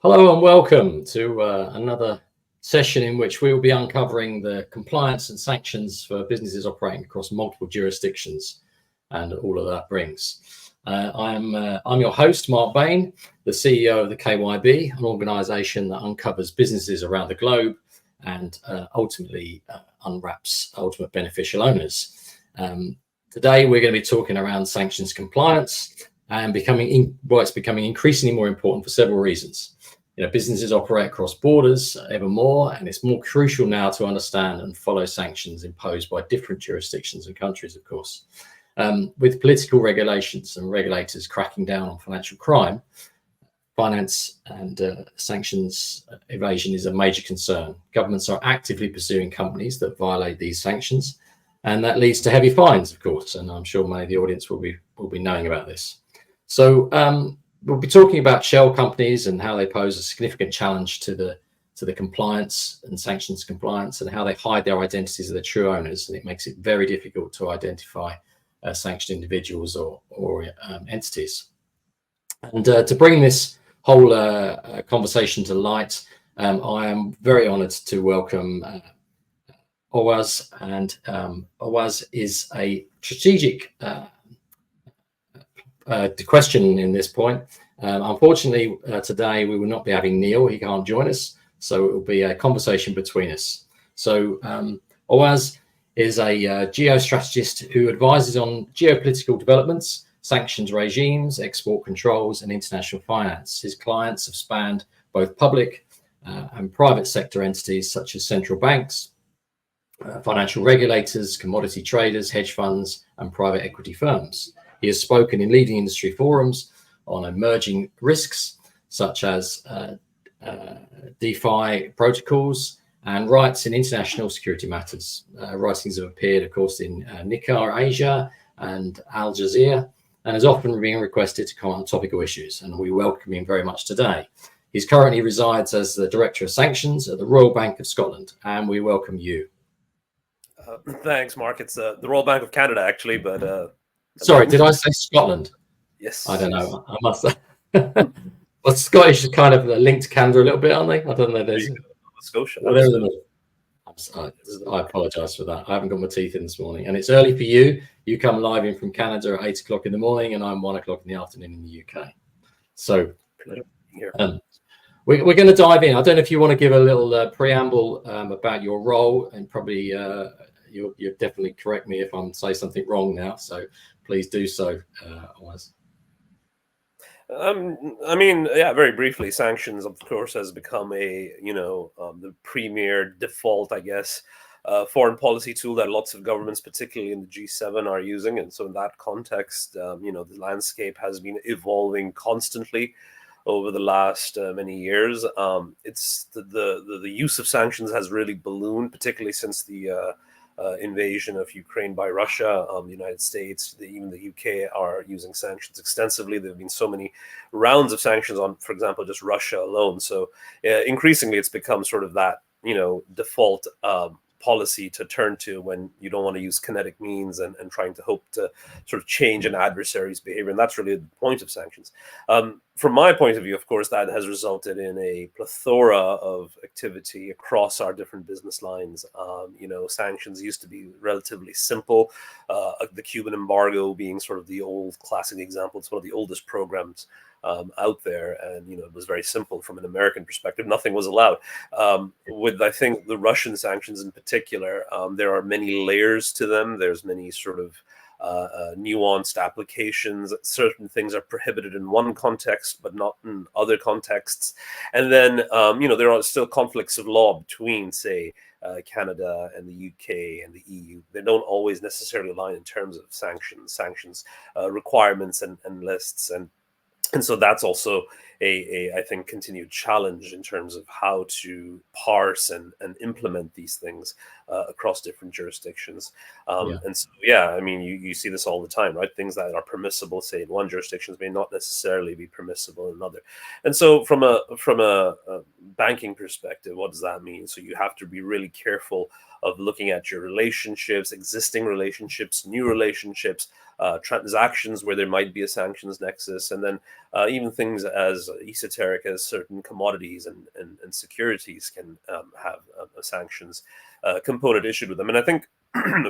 Hello and welcome to another session in which we will be uncovering the compliance and sanctions for businesses operating across multiple jurisdictions and all of that brings. I'm your host, Mark Bain, the CEO of the KYB, an organisation that uncovers businesses around the globe and ultimately unwraps ultimate beneficial owners. Today we're going to be talking around sanctions compliance and it's becoming increasingly more important for several reasons. Businesses operate across borders ever more, and it's more crucial now to understand and follow sanctions imposed by different jurisdictions and countries, of course. With political regulations and regulators cracking down on financial crime, finance and sanctions evasion is a major concern. Governments are actively pursuing companies that violate these sanctions, and that leads to heavy fines, of course, and I'm sure many of the audience will be knowing about this. So we'll be talking about shell companies and how they pose a significant challenge to the compliance and sanctions compliance, and how they hide their identities of their true owners, and it makes it very difficult to identify sanctioned individuals or entities. And to bring this whole conversation to light, I am very honoured to welcome Awaz, and Awaz is a strategic question in this point. Unfortunately, today we will not be having Neil. He can't join us, so it will be a conversation between us. So Awaz is a geostrategist who advises on geopolitical developments, sanctions regimes, export controls, and international finance. His clients have spanned both public and private sector entities such as central banks, financial regulators, commodity traders, hedge funds, and private equity firms. He has spoken in leading industry forums on emerging risks such as DeFi protocols and rights in international security matters. Writings have appeared, of course, in Nikkar Asia and Al Jazeera, and has often been requested to comment on topical issues, and we welcome him very much today. He currently resides as the Director of Sanctions at the Royal Bank of Scotland, and we welcome you. Thanks, Mark. It's the Royal Bank of Canada, actually, but... Sorry, did I say Scotland? Yes. I don't know. I must say. Well, Scottish is kind of linked to Canada a little bit, aren't they? I don't know. There's Scotia. I apologise for that. I haven't got my teeth in this morning, and it's early for you. You come live in from Canada at 8 o'clock in the morning, and I'm 1 o'clock in the afternoon in the UK. So we're going to dive in. I don't know if you want to give a little preamble about your role, and probably you'll definitely correct me if I'm say something wrong now. So please do so, Awaz. Very briefly, sanctions, of course, has become the premier default, I guess, foreign policy tool that lots of governments, particularly in the G7, are using. And so in that context, the landscape has been evolving constantly over the last many years. It's the use of sanctions has really ballooned, particularly since the invasion of Ukraine by Russia. The United States, even the UK are using sanctions extensively. There have been so many rounds of sanctions on, for example, just Russia alone. So increasingly it's become sort of that, default policy to turn to when you don't want to use kinetic means and trying to hope to sort of change an adversary's behavior. And that's really the point of sanctions. From my point of view, of course, that has resulted in a plethora of activity across our different business lines. Sanctions used to be relatively simple. The Cuban embargo being sort of the old classic example. It's one of the oldest programs out there, and it was very simple from an American perspective. Nothing was allowed. With, I think, the Russian sanctions in particular, there are many layers to them. There's many sort of nuanced applications. Certain things are prohibited in one context but not in other contexts, and then there are still conflicts of law between, say, Canada and the UK and the EU. They don't always necessarily align in terms of sanctions requirements and lists, and so that's also a I think continued challenge in terms of how to parse and implement these things across different jurisdictions. And so you see this all the time, right? Things that are permissible, say, in one jurisdiction may not necessarily be permissible in another. And so from a banking perspective, what does that mean? So you have to be really careful of looking at your relationships, existing relationships, new relationships, transactions where there might be a sanctions nexus, and then even things as as esoteric as certain commodities and securities can have a sanctions component issued with them. And I think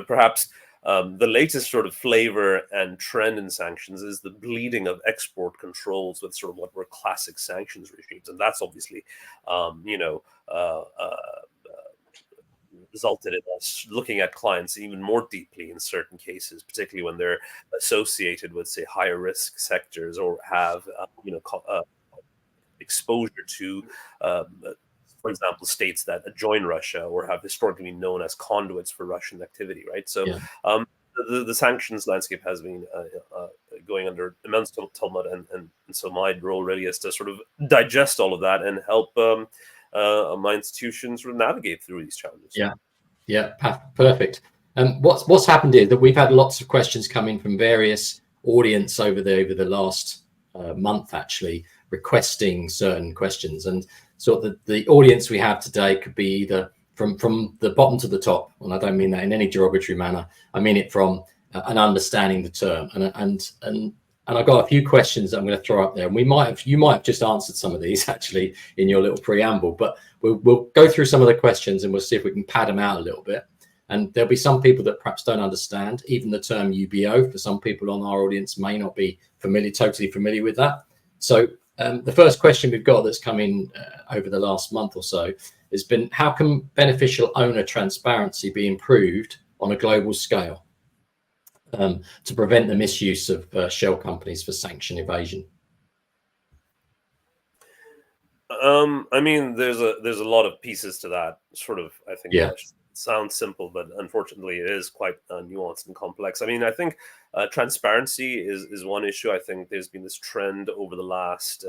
perhaps the latest sort of flavor and trend in sanctions is the bleeding of export controls with sort of what were classic sanctions regimes, and that's obviously, resulted in us looking at clients even more deeply in certain cases, particularly when they're associated with, say, higher risk sectors or have, exposure to, for example, states that join Russia or have historically been known as conduits for Russian activity, right? So the sanctions landscape has been going under immense tumult, and so my role really is to sort of digest all of that and help my institutions sort of navigate through these challenges. Perfect. What's happened is that we've had lots of questions come in from various audience over the last month, actually, requesting certain questions, and sort of the audience we have today could be either from the bottom to the top, and I don't mean that in any derogatory manner. I mean it from an understanding the term, and I've got a few questions that I'm going to throw up there, and you might have just answered some of these actually in your little preamble, but we'll go through some of the questions and we'll see if we can pad them out a little bit. And there'll be some people that perhaps don't understand even the term UBO. For some people on our audience may not be totally familiar with that. So the first question we've got that's come in over the last month or so has been, how can beneficial owner transparency be improved on a global scale to prevent the misuse of shell companies for sanction evasion? I mean, there's a lot of pieces to that. Sort of, I think, sounds simple, but unfortunately, it is quite nuanced and complex. I mean, I think transparency is one issue. I think there's been this trend over the last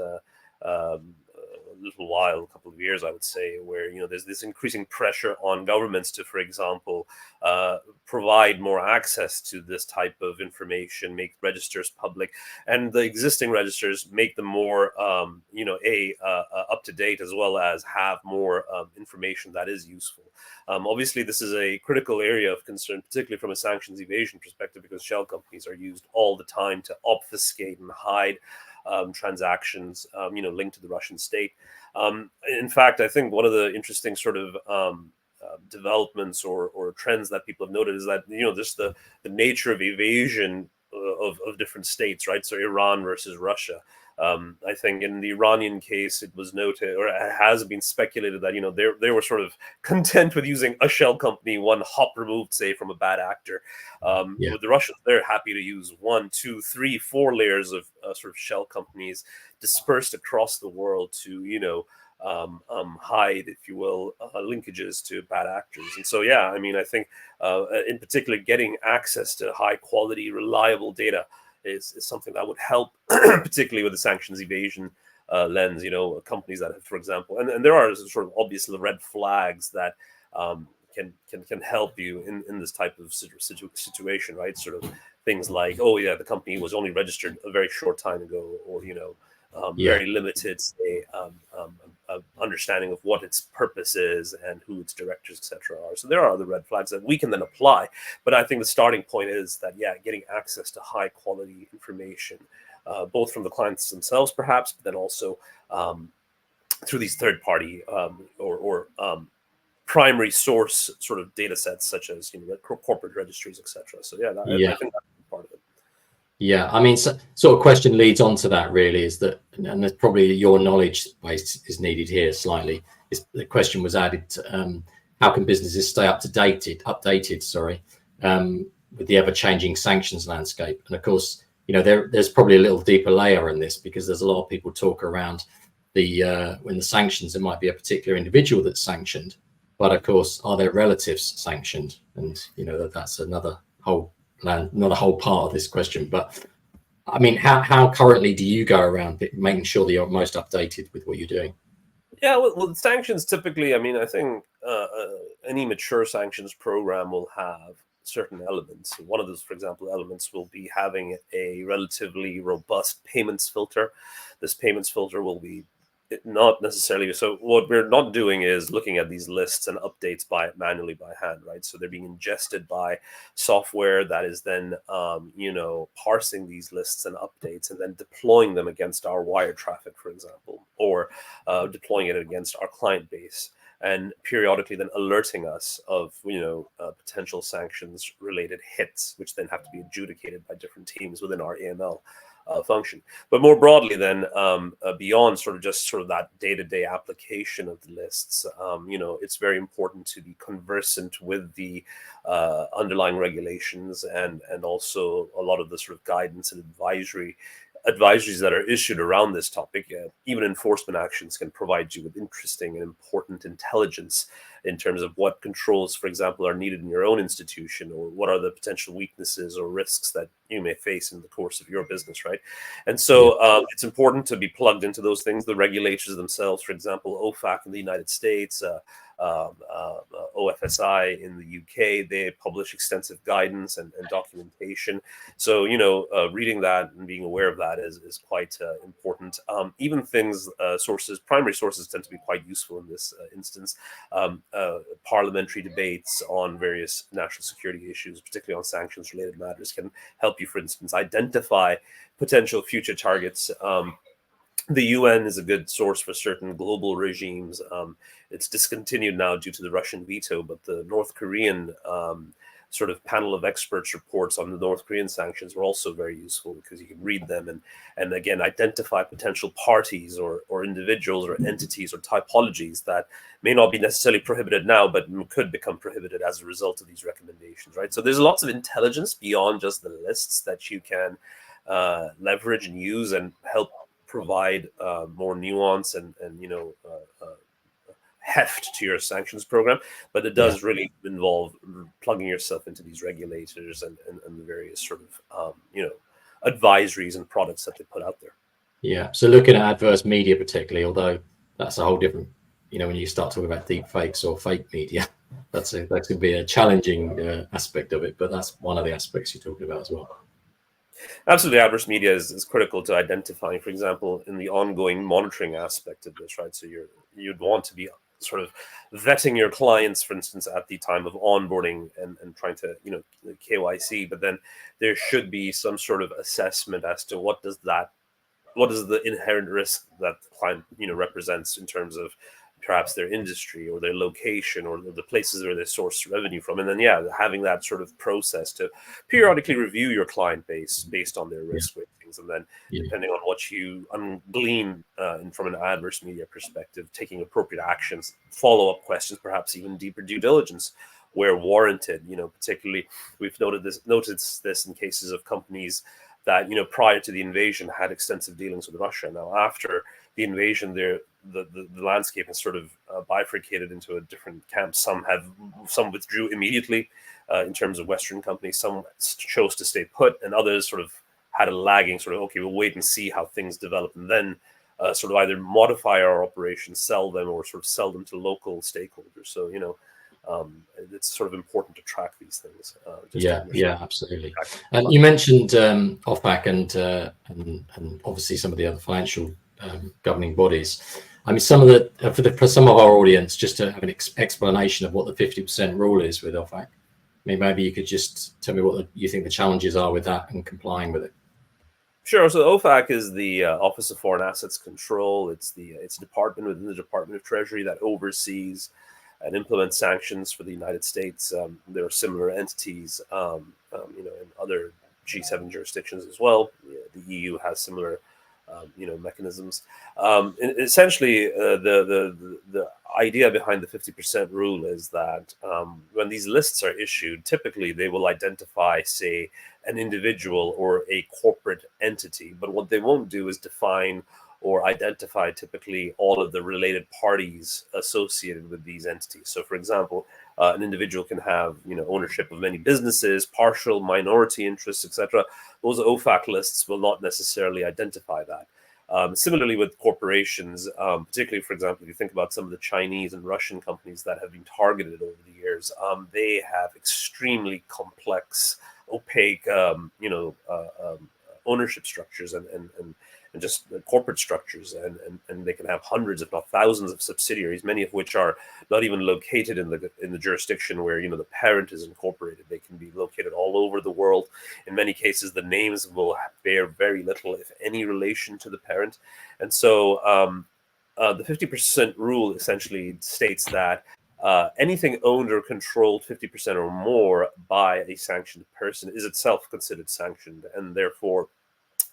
little while, a couple of years, I would say, where there's this increasing pressure on governments to, for example, provide more access to this type of information, make registers public, and the existing registers make them more, up to date, as well as have more information that is useful. Obviously, this is a critical area of concern, particularly from a sanctions evasion perspective, because shell companies are used all the time to obfuscate and hide transactions, linked to the Russian state. In fact, I think one of the interesting sort of developments or trends that people have noted is that just the nature of evasion of different states, right? So Iran versus Russia. I think in the Iranian case, it was noted, or it has been speculated that they were sort of content with using a shell company, one hop removed, say, from a bad actor. With the Russians, they're happy to use 1, 2, 3, 4 layers of sort of shell companies dispersed across the world to hide, if you will, linkages to bad actors. And so, I mean, I think in particular, getting access to high quality, reliable data is something that would help, particularly with the sanctions evasion lens. Companies that have, for example, and there are sort of obvious red flags that can help you in this type of situation, right? Sort of things like, the company was only registered a very short time ago, or very limited, say, understanding of what its purpose is and who its directors, etc., are. So there are the red flags that we can then apply. But I think the starting point is that, getting access to high quality information, both from the clients themselves, perhaps, but then also through these third party or primary source sort of data sets, such as corporate registries, etc. So I think that's part of it. Yeah, I mean, sort of question leads on to that, really, is that, and there's probably your knowledge base is needed here slightly. The question was added to, how can businesses stay updated, with the ever-changing sanctions landscape? And of course, there's probably a little deeper layer in this, because there's a lot of people talk around when the sanctions, there might be a particular individual that's sanctioned, but of course, are their relatives sanctioned? And that's another whole not a whole part of this question. But I mean, how currently do you go around making sure that you're most updated with what you're doing? Yeah, well, sanctions typically, I mean, I think any mature sanctions program will have certain elements. One of those, for example, elements will be having a relatively robust payments filter. This payments filter will be Not necessarily. So what we're not doing is looking at these lists and updates manually by hand, right? So they're being ingested by software that is then, parsing these lists and updates and then deploying them against our wire traffic, for example, or deploying it against our client base, and periodically then alerting us of potential sanctions related hits, which then have to be adjudicated by different teams within our AML function. But more broadly, then beyond sort of that day-to-day application of the lists, it's very important to be conversant with the underlying regulations and also a lot of the sort of guidance and advisories that are issued around this topic. Even enforcement actions can provide you with interesting and important intelligence in terms of what controls, for example, are needed in your own institution, or what are the potential weaknesses or risks that you may face in the course of your business, right? And so it's important to be plugged into those things. The regulators themselves, for example, OFAC in the United States, OFSI in the UK, they publish extensive guidance and documentation. So, reading that and being aware of that is quite important. Even things, primary sources tend to be quite useful in this instance. Parliamentary debates on various national security issues, particularly on sanctions related matters, can help you, for instance, identify potential future targets. The UN is a good source for certain global regimes. It's discontinued now due to the Russian veto, but the North Korean sort of panel of experts reports on the North Korean sanctions were also very useful, because you can read them and again identify potential parties or individuals or entities or typologies that may not be necessarily prohibited now, but could become prohibited as a result of these recommendations, right? So there's lots of intelligence beyond just the lists that you can leverage and use and help provide more nuance and heft to your sanctions program, but it does really involve plugging yourself into these regulators and the various sort of advisories and products that they put out there. Yeah. So looking at adverse media, particularly, although that's a whole different, when you start talking about deep fakes or fake media, that could be a challenging aspect of it. But that's one of the aspects you're talking about as well. Absolutely, adverse media is critical to identifying, for example, in the ongoing monitoring aspect of this, right? So you'd want to be sort of vetting your clients, for instance, at the time of onboarding and trying to, KYC, but then there should be some sort of assessment as to what is the inherent risk that the client, represents in terms of perhaps their industry or their location or the places where they source revenue from. And then, having that sort of process to periodically review your client base based on their risk ratings. And then depending on what you glean from an adverse media perspective, taking appropriate actions, follow-up questions, perhaps even deeper due diligence where warranted. Particularly we've noticed this in cases of companies that, prior to the invasion had extensive dealings with Russia. Now, after the invasion, the landscape has sort of bifurcated into a different camp. Some withdrew immediately in terms of Western companies. Some chose to stay put, and others sort of had a lagging sort of, okay, we'll wait and see how things develop, and then sort of either modify our operations, sell them, or sort of sell them to local stakeholders. So, it's sort of important to track these things. Absolutely. And you mentioned OFAC and obviously some of the other financial governing bodies. I mean, for some of our audience, just to have an explanation of what the 50% rule is with OFAC. I mean, maybe you could just tell me what you think the challenges are with that and complying with it. Sure. So OFAC is the Office of Foreign Assets Control. It's a department within the Department of Treasury that oversees and implements sanctions for the United States. There are similar entities, in other G7 jurisdictions as well. The EU has similar, mechanisms. Essentially, the idea behind the 50% rule is that when these lists are issued, typically they will identify, say, an individual or a corporate entity. But what they won't do is define or identify typically all of the related parties associated with these entities. So, for example, an individual can have ownership of many businesses, partial minority interests, etc. Those OFAC lists will not necessarily identify that. Similarly with corporations, particularly, for example, if you think about some of the Chinese and Russian companies that have been targeted over the years, they have extremely complex, opaque, ownership structures and and just corporate structures, and they can have hundreds, if not thousands, of subsidiaries, many of which are not even located in the jurisdiction where the parent is incorporated. They can be located all over the world. In many cases, the names will bear very little, if any, relation to the parent, and so the 50% rule essentially states that anything owned or controlled 50% or more by a sanctioned person is itself considered sanctioned, and therefore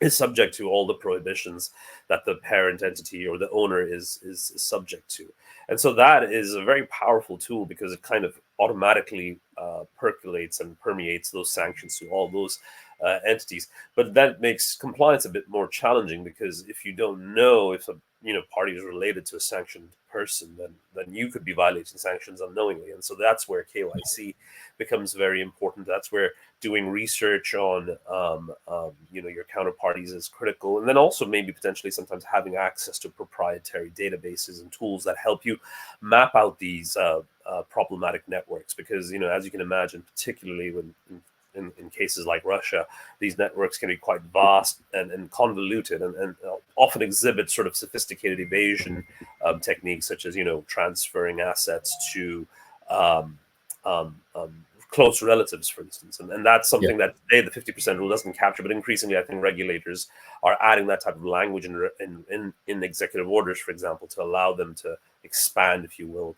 is subject to all the prohibitions that the parent entity or the owner is subject to. And so that is a very powerful tool, because it kind of automatically percolates and permeates those sanctions to all those entities. But that makes compliance a bit more challenging, because if you don't know if a party is related to a sanctioned person, then you could be violating sanctions unknowingly. And so that's where KYC becomes very important. That's where doing research on your counterparties is critical, and then also maybe potentially sometimes having access to proprietary databases and tools that help you map out these problematic networks, because as you can imagine, particularly when in cases like Russia, these networks can be quite vast and convoluted, and often exhibit sort of sophisticated evasion techniques, such as transferring assets to close relatives, for instance, and that's something that today the 50% rule doesn't capture. But increasingly, I think regulators are adding that type of language in executive orders, for example, to allow them to expand, if you will,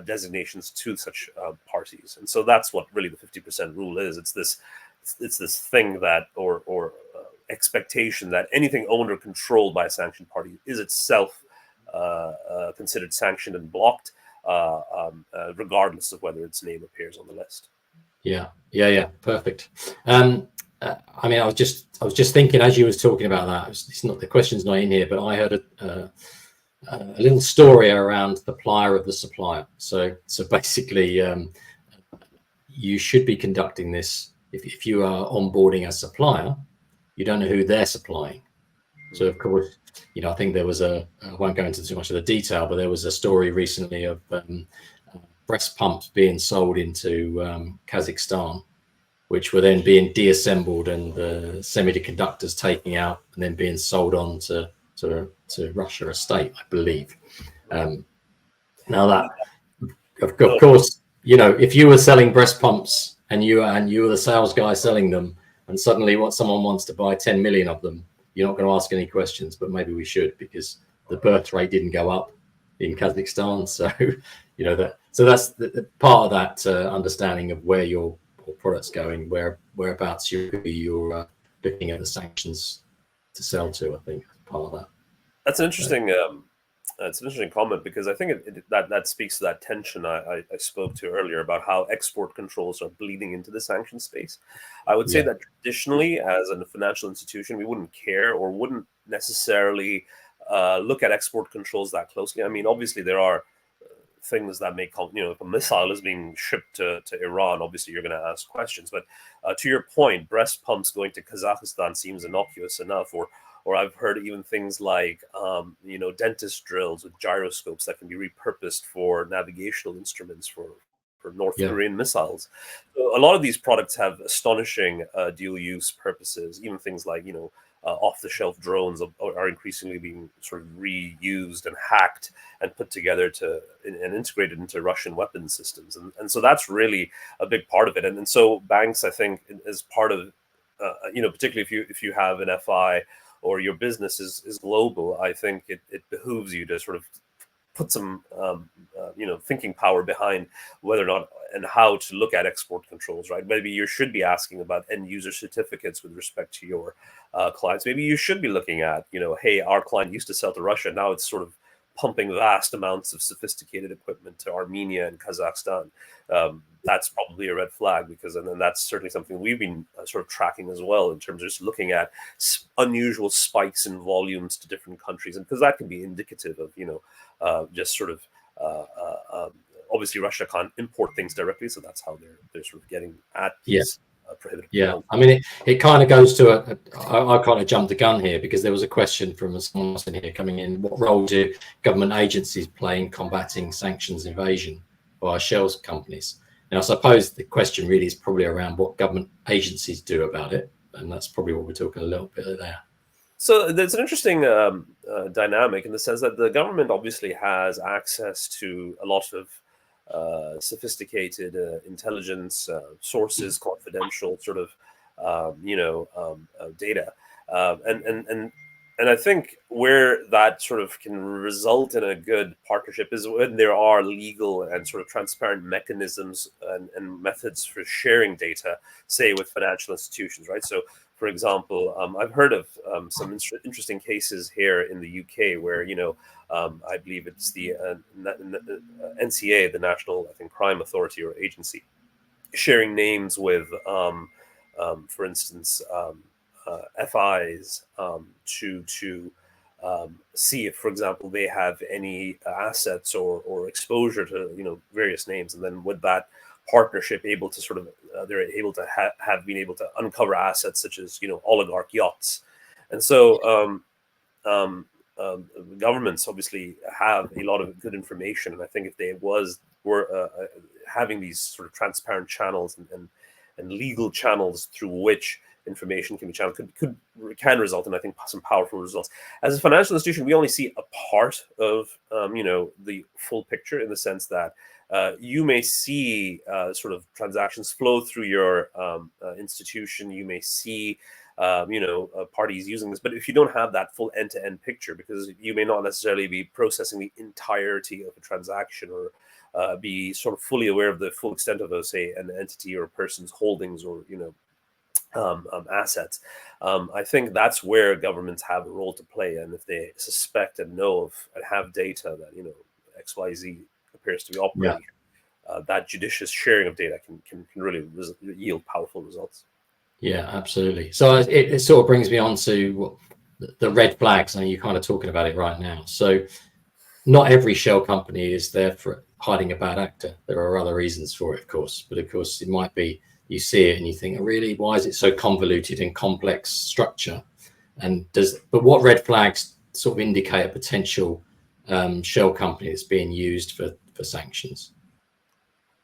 designations to such parties. And so that's what really the 50% rule is. It's this thing that or expectation that anything owned or controlled by a sanctioned party is itself considered sanctioned and blocked, regardless of whether its name appears on the list. Yeah, perfect. I mean, I was just thinking as you was talking about that. It's not, the question's not in here, but I heard a little story around the supplier of the supplier. So basically, you should be conducting this if you are onboarding a supplier. You don't know who they're supplying. So of course, I think there was I won't go into too much of the detail, but there was a story recently of breast pumps being sold into Kazakhstan, which were then being deassembled and the semiconductors taking out and then being sold on to Russia estate, I believe. Now that, of course, if you were selling breast pumps and you were the sales guy selling them, and suddenly someone wants to buy 10 million of them, you're not going to ask any questions, but maybe we should, because the birth rate didn't go up in Kazakhstan. So, so that's the part of that understanding of where your product's going, whereabouts you're looking at the sanctions to sell to. I think part of that. That's an interesting. It's an interesting comment, because I think that speaks to that tension I spoke to earlier about how export controls are bleeding into the sanction space. I would say that traditionally, as a financial institution, we wouldn't care or wouldn't necessarily look at export controls that closely. I mean, obviously there are things that may come, if a missile is being shipped to Iran, obviously you're going to ask questions. But to your point, breast pumps going to Kazakhstan seems innocuous enough, or I've heard even things like, dentist drills with gyroscopes that can be repurposed for navigational instruments for North Korean missiles. So a lot of these products have astonishing dual use purposes. Even things like, off-the-shelf drones are increasingly being sort of reused and hacked and put together and integrated into Russian weapons systems. And so that's really a big part of it. And so banks, I think, as part of, particularly if you have an FI, or your business is global, I think it behooves you to sort of put some, thinking power behind whether or not and how to look at export controls, right? Maybe you should be asking about end user certificates with respect to your clients. Maybe you should be looking at, hey, our client used to sell to Russia. Now it's sort of pumping vast amounts of sophisticated equipment to Armenia and Kazakhstan. That's probably a red flag, and then that's certainly something we've been sort of tracking as well, in terms of just looking at unusual spikes in volumes to different countries, and because that can be indicative of just sort of obviously Russia can't import things directly, so that's how they're sort of getting at these prohibitive. I mean, it kind of goes to I kind of jumped the gun here, because there was a question from someone else in here coming in. What role do government agencies play in combating sanctions evasion by shells companies? Now, I suppose the question really is probably around what government agencies do about it, and that's probably what we're talking a little bit there. So there's an interesting dynamic in the sense that the government obviously has access to a lot of sophisticated intelligence sources, confidential sort of data, and I think where that sort of can result in a good partnership is when there are legal and sort of transparent mechanisms and methods for sharing data, say with financial institutions, right? So, for example, I've heard of some interesting cases here in the UK where, I believe it's the NCA, the National, I think, Crime Authority or Agency, sharing names with, for instance, FIs to see if, for example, they have any assets or exposure to various names, and then with that partnership, able to sort of they're able to have been able to uncover assets such as oligarch yachts, and so governments obviously have a lot of good information, and I think if they were having these sort of transparent channels and legal channels through which information can be channeled can result in, I think, some powerful results. As a financial institution, we only see a part of the full picture, in the sense that you may see sort of transactions flow through your institution. You may see parties using this, but if you don't have that full end-to-end picture, because you may not necessarily be processing the entirety of a transaction or be sort of fully aware of the full extent of, say, an entity or a person's holdings or assets. I think that's where governments have a role to play, and if they suspect and know of and have data that XYZ appears to be operating, that judicious sharing of data can really yield powerful results. Yeah, absolutely. So it sort of brings me on to the red flags, and you're kind of talking about it right now. So not every shell company is there for hiding a bad actor. There are other reasons for it, of course, but of course it might be you see it and you think, really, why is it so convoluted and complex structure? But what red flags sort of indicate a potential shell company that's being used for sanctions?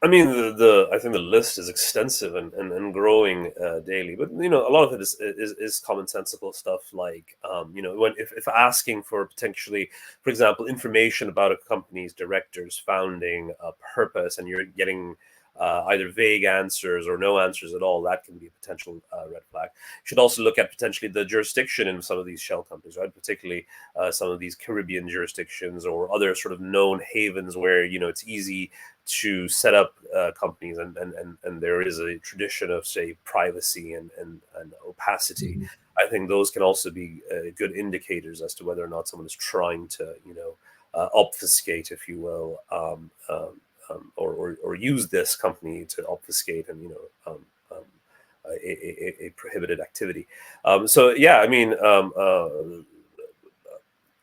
I mean, I think the list is extensive and growing daily, but a lot of it is commonsensical stuff, like if asking for potentially, for example, information about a company's director's founding purpose, and you're getting either vague answers or no answers at all, that can be a potential red flag. You should also look at potentially the jurisdiction in some of these shell companies, right? Particularly some of these Caribbean jurisdictions or other sort of known havens where it's easy to set up companies, and there is a tradition of, say, privacy and opacity. Mm-hmm. I think those can also be good indicators as to whether or not someone is trying to obfuscate, if you will, or use this company to obfuscate and a prohibited activity. So yeah, I mean,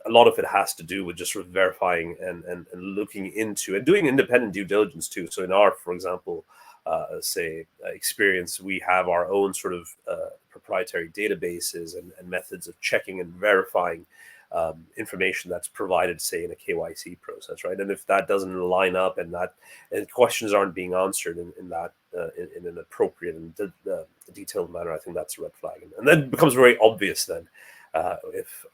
a lot of it has to do with just sort of verifying and looking into and doing independent due diligence too. So in our, for example, experience, we have our own sort of proprietary databases and methods of checking and verifying information that's provided, say, in a KYC process, right? And if that doesn't line up and questions aren't being answered in an appropriate and detailed manner, I think that's a red flag. And then it becomes very obvious then if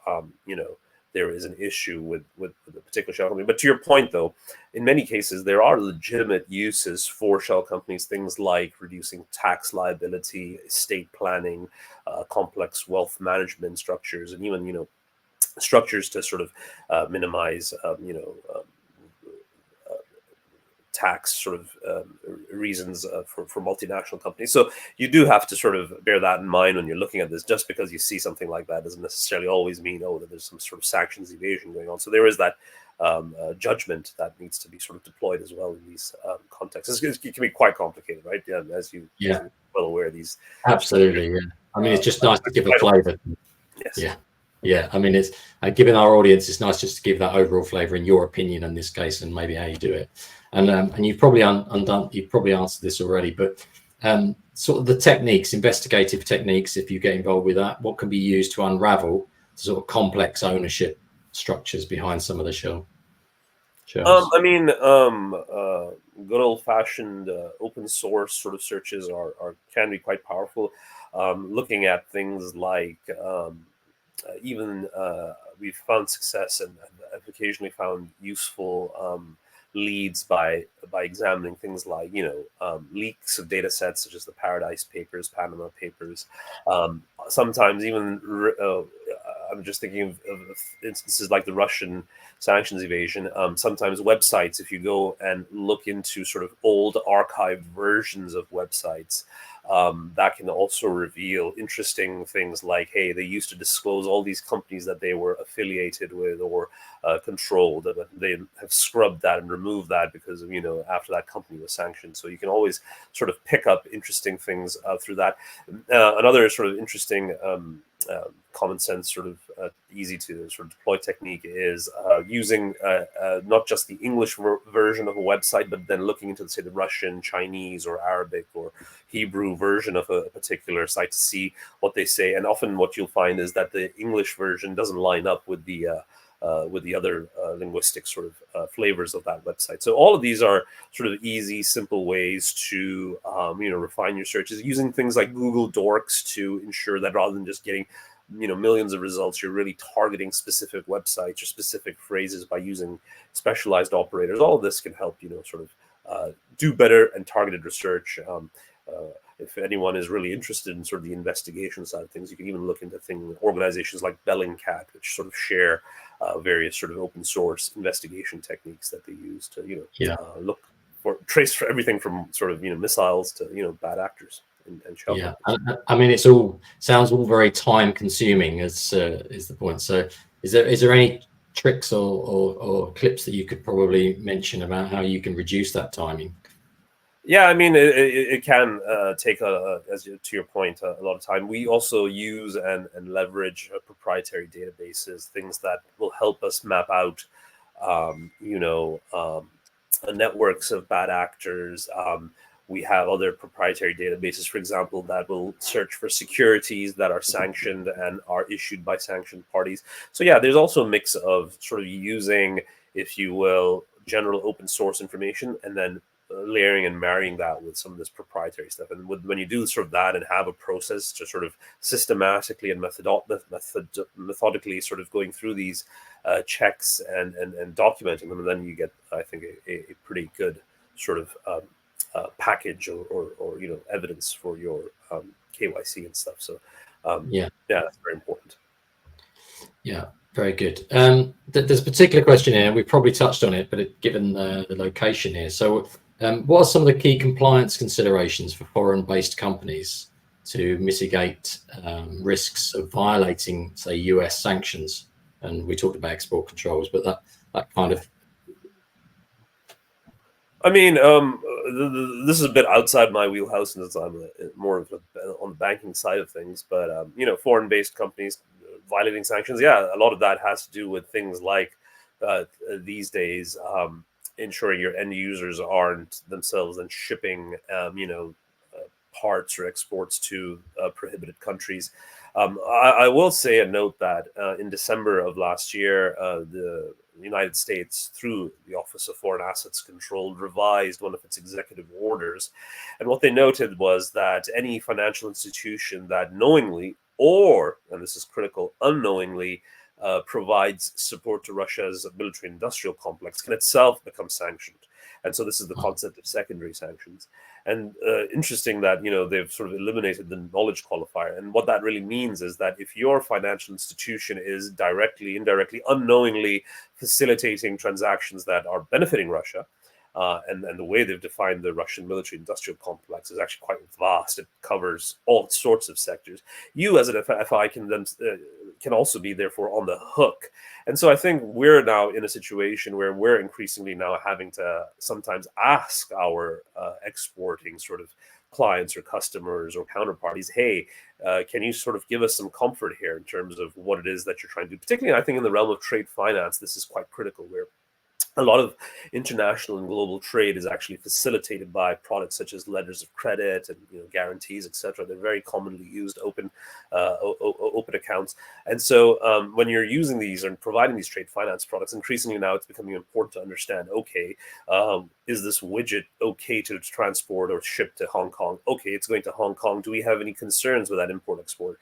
there is an issue with a particular shell company. But to your point, though, in many cases, there are legitimate uses for shell companies, things like reducing tax liability, estate planning, complex wealth management structures, and even, structures to sort of minimize, tax sort of reasons for multinational companies. So you do have to sort of bear that in mind when you're looking at this. Just because you see something like that doesn't necessarily always mean, that there's some sort of sanctions evasion going on. So there is that judgment that needs to be sort of deployed as well in these contexts. It can be quite complicated, right? Yeah, as you're well aware, these. Absolutely, yeah. I mean, it's just nice to give a flavour. Yes. Yeah. I mean, it's given our audience, it's nice just to give that overall flavour in your opinion in this case, and maybe how you do it. And you've probably you've probably answered this already, but sort of the techniques, investigative techniques, if you get involved with that, what can be used to unravel sort of complex ownership structures behind some of the shells? I mean, good old-fashioned open source sort of searches can be quite powerful. Looking at things like even we've found success and have occasionally found useful leads by examining things like leaks of data sets such as the Paradise Papers, Panama Papers. Sometimes even I'm just thinking of instances like the Russian sanctions evasion. Sometimes websites, if you go and look into sort of old archived versions of websites, that can also reveal interesting things like, hey, they used to disclose all these companies that they were affiliated with or controlled, but they have scrubbed that and removed that because of, after that company was sanctioned. So you can always sort of pick up interesting things through that. Another sort of interesting common sense, sort of easy to sort of deploy technique is using not just the English version of a website, but then looking into, say, the Russian, Chinese, or Arabic or Hebrew version of a particular site to see what they say. And often what you'll find is that the English version doesn't line up with the other linguistic sort of flavors of that website. So all of these are sort of easy, simple ways to refine your searches, using things like Google Dorks to ensure that rather than just getting millions of results, you're really targeting specific websites or specific phrases by using specialized operators. All of this can help sort of do better and targeted research. If anyone is really interested in sort of the investigation side of things, you can even look into organizations like Bellingcat, which sort of share various sort of open source investigation techniques that they use to look for trace for everything from sort of missiles to bad actors and shell companies. I mean, it sounds all very time consuming, is the point. So is there any tricks or clips that you could probably mention about how you can reduce that timing? Yeah, I mean, it can take, to your point, a lot of time. We also use and leverage proprietary databases, things that will help us map out, networks of bad actors. We have other proprietary databases, for example, that will search for securities that are sanctioned and are issued by sanctioned parties. So yeah, there's also a mix of sort of using, if you will, general open source information and then layering and marrying that with some of this proprietary stuff. And when you do sort of that and have a process to sort of systematically and methodically sort of going through these checks and documenting them, and then you get, I think, a pretty good sort of package or evidence for your KYC and stuff. So yeah, that's very important. Yeah, very good. There's a particular question here, and we've probably touched on it, but given the location here. So what are some of the key compliance considerations for foreign-based companies to mitigate risks of violating, say, US sanctions? And we talked about export controls, but that kind of... I mean, this is a bit outside my wheelhouse, and I'm more of on the banking side of things. But foreign-based companies violating sanctions, yeah, a lot of that has to do with things like these days ensuring your end users aren't themselves then shipping, parts or exports to prohibited countries. I will say and note that in December of last year, the United States, through the Office of Foreign Assets Control, revised one of its executive orders. And what they noted was that any financial institution that knowingly or, and this is critical, unknowingly provides support to Russia's military-industrial complex can itself become sanctioned. And so this is the concept of secondary sanctions. And interesting that, they've sort of eliminated the knowledge qualifier. And what that really means is that if your financial institution is directly, indirectly, unknowingly facilitating transactions that are benefiting Russia, and the way they've defined the Russian military-industrial complex is actually quite vast. It covers all sorts of sectors. You, as an FI, can also be therefore on the hook. And so I think we're now in a situation where we're increasingly now having to sometimes ask our exporting sort of clients or customers or counterparties, hey, can you sort of give us some comfort here in terms of what it is that you're trying to do? Particularly, I think, in the realm of trade finance, this is quite critical, where a lot of international and global trade is actually facilitated by products such as letters of credit and guarantees, etc. They're very commonly used open accounts. And so when you're using these and providing these trade finance products, increasingly now it's becoming important to understand, okay, is this widget okay to transport or ship to Hong Kong? Okay, it's going to Hong Kong. Do we have any concerns with that import-export?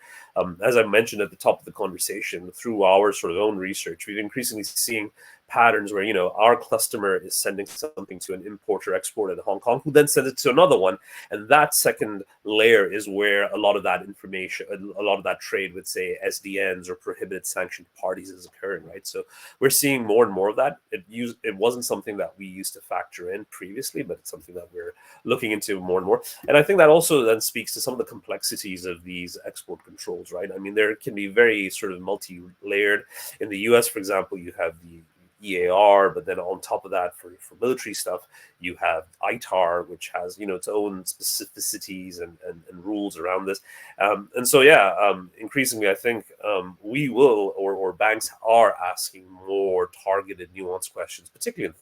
As I mentioned at the top of the conversation, through our sort of own research, we've increasingly seeing patterns where our customer is sending something to an importer exporter in Hong Kong, who then sends it to another one, and that second layer is where a lot of that information, a lot of that trade with, say, SDNs or prohibited sanctioned parties is occurring, right? So we're seeing more and more of that. It wasn't something that we used to factor in previously, but it's something that we're looking into more and more. And I think that also then speaks to some of the complexities of these export controls, right? I mean, there can be very sort of multi-layered. In the US, for example, you have the EAR, but then on top of that, for military stuff, you have ITAR, which has its own specificities and rules around this. And so increasingly, I think we will, or banks are asking more targeted, nuanced questions, particularly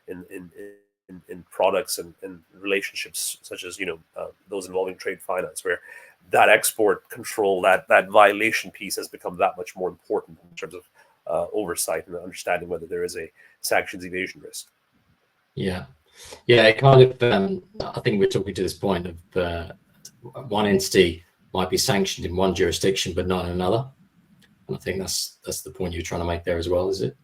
in products and relationships such as those involving trade finance, where that export control, that violation piece has become that much more important in terms of oversight and understanding whether there is a sanctions evasion risk. Yeah, it kind of, I think we're talking to this point of one entity might be sanctioned in one jurisdiction but not in another. And I think that's the point you're trying to make there as well, is it?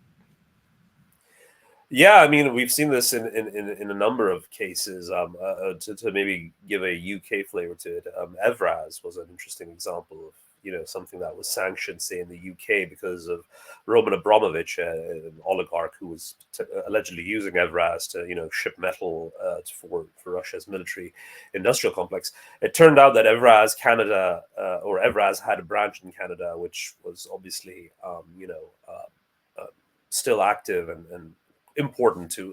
Yeah, I mean, we've seen this in a number of cases. To maybe give a UK flavor to it, Evraz was an interesting example of something that was sanctioned, say, in the UK because of Roman Abramovich, an oligarch who was allegedly using Evraz to ship metal for Russia's military industrial complex. It turned out that Evraz Canada, or Evraz had a branch in Canada, which was obviously still active and important to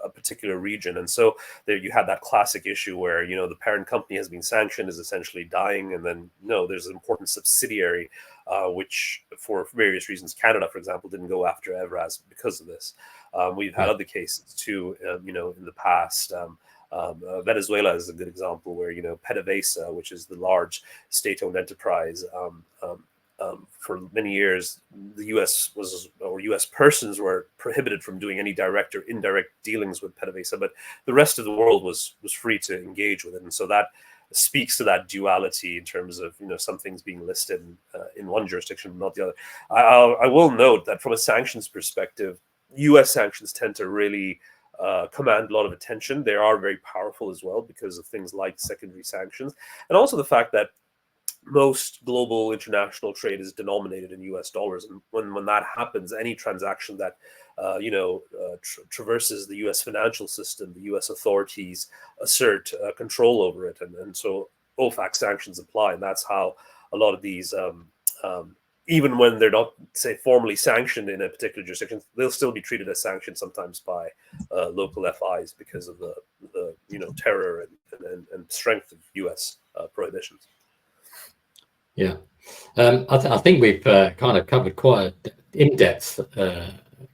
a particular region. And so there you had that classic issue where the parent company has been sanctioned, is essentially dying, and then there's an important subsidiary which for various reasons, Canada, for example, didn't go after Evraz because of this. We've had other cases too in the past. Venezuela is a good example where PDVSA, which is the large state-owned enterprise, for many years, the U.S. persons were prohibited from doing any direct or indirect dealings with PDVSA, but the rest of the world was free to engage with it, and so that speaks to that duality in terms of some things being listed in one jurisdiction, not the other. I will note that from a sanctions perspective, U.S. sanctions tend to really command a lot of attention. They are very powerful as well because of things like secondary sanctions, and also the fact that most global international trade is denominated in U.S. dollars, and when that happens, any transaction that traverses the U.S. financial system, the U.S. authorities assert control over it, and so OFAC sanctions apply, and that's how a lot of these, even when they're not, say, formally sanctioned in a particular jurisdiction, they'll still be treated as sanctioned sometimes by local FIs because of the terror and strength of U.S. prohibitions. Yeah, I think we've kind of covered quite an in-depth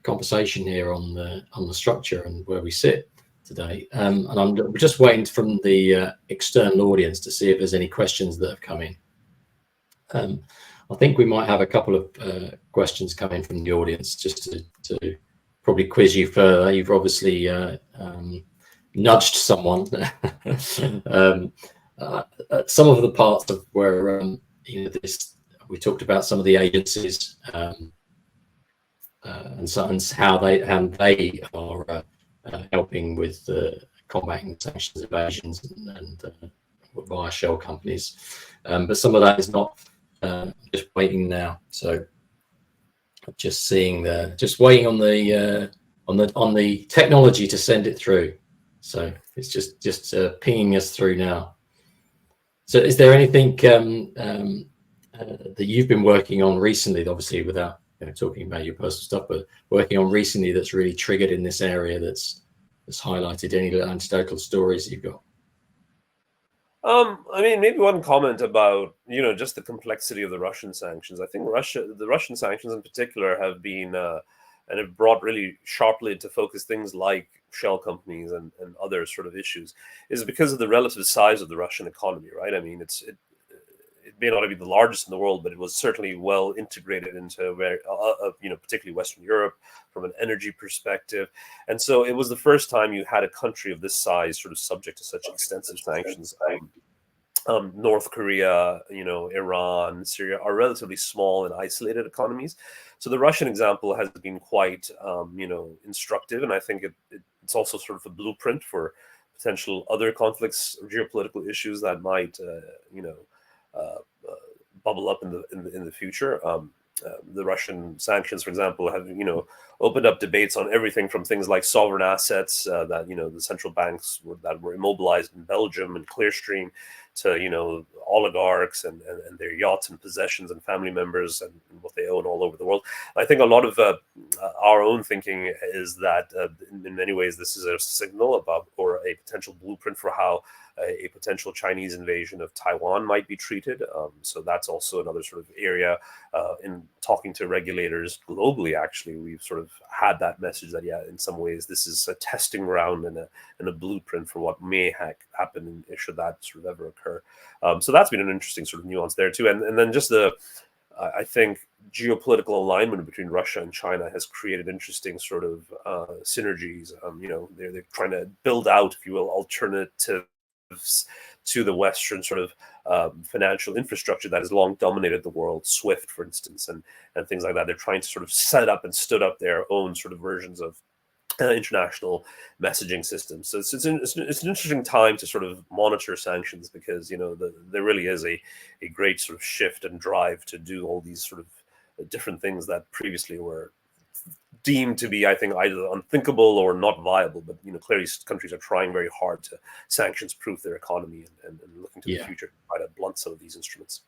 conversation here on the structure and where we sit today. And I'm just waiting from the external audience to see if there's any questions that have come in. I think we might have a couple of questions come in from the audience just to probably quiz you further. You've obviously nudged someone. Some of the parts of where we talked about some of the agencies and how they are helping with combating sanctions evasions and via shell companies, but some of that is not. Just waiting now, so just waiting on the technology to send it through. So it's just pinging us through now. So is there anything that you've been working on recently, obviously without talking about your personal stuff, but working on recently that's really triggered in this area that's highlighted any anecdotal stories you've got? I mean, maybe one comment about just the complexity of the Russian sanctions. I think the Russian sanctions in particular have been and it brought really sharply into focus things like shell companies and other sort of issues, is because of the relative size of the Russian economy, right? I mean, it may not be the largest in the world, but it was certainly well integrated into particularly Western Europe from an energy perspective. And so it was the first time you had a country of this size sort of subject to such extensive sanctions. North Korea, Iran, Syria are relatively small and isolated economies. So the Russian example has been quite, instructive. And I think it's also sort of a blueprint for potential other conflicts or geopolitical issues that might, bubble up in the future. The Russian sanctions, for example, have opened up debates on everything from things like sovereign assets that the central banks that were immobilized in Belgium and Clearstream, to oligarchs and their yachts and possessions and family members and what they own all over the world. I think a lot of our own thinking is that in many ways this is a signal about or a potential blueprint for how a potential Chinese invasion of Taiwan might be treated. So that's also another sort of area in talking to regulators globally. Actually, we've sort of had that message that, yeah, in some ways, this is a testing ground and a blueprint for what may happen should that sort of ever occur. So that's been an interesting sort of nuance there too. And then just I think geopolitical alignment between Russia and China has created interesting sort of synergies. They're trying to build out, if you will, alternatives to the Western sort of financial infrastructure that has long dominated the world, SWIFT, for instance, and things like that. They're trying to sort of set up and stood up their own sort of versions of international messaging systems. So it's an interesting time to sort of monitor sanctions because, there really is a great sort of shift and drive to do all these sort of different things that previously were deemed to be, I think, either unthinkable or not viable. But clearly countries are trying very hard to sanctions-proof their economy and looking to the future to try to blunt some of these instruments.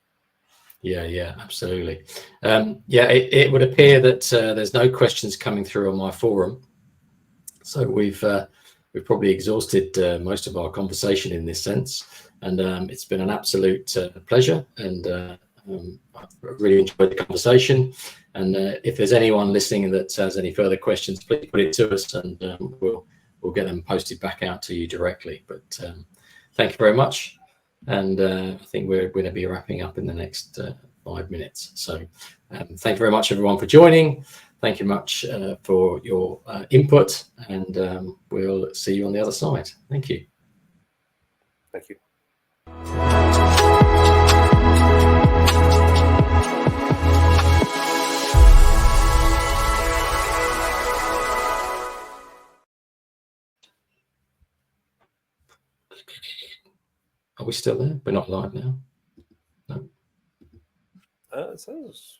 Yeah, absolutely. It would appear that there's no questions coming through on my forum, so we've probably exhausted most of our conversation in this sense, and it's been an absolute pleasure, and I've really enjoyed the conversation. And if there's anyone listening that has any further questions, please put it to us, and we'll get them posted back out to you directly. But thank you very much, and I think we're going to be wrapping up in the next 5 minutes. So thank you very much, everyone, for joining. Thank you much for your input, and we'll see you on the other side. Thank you. Thank you. Are we still there? We're not live now. No. It says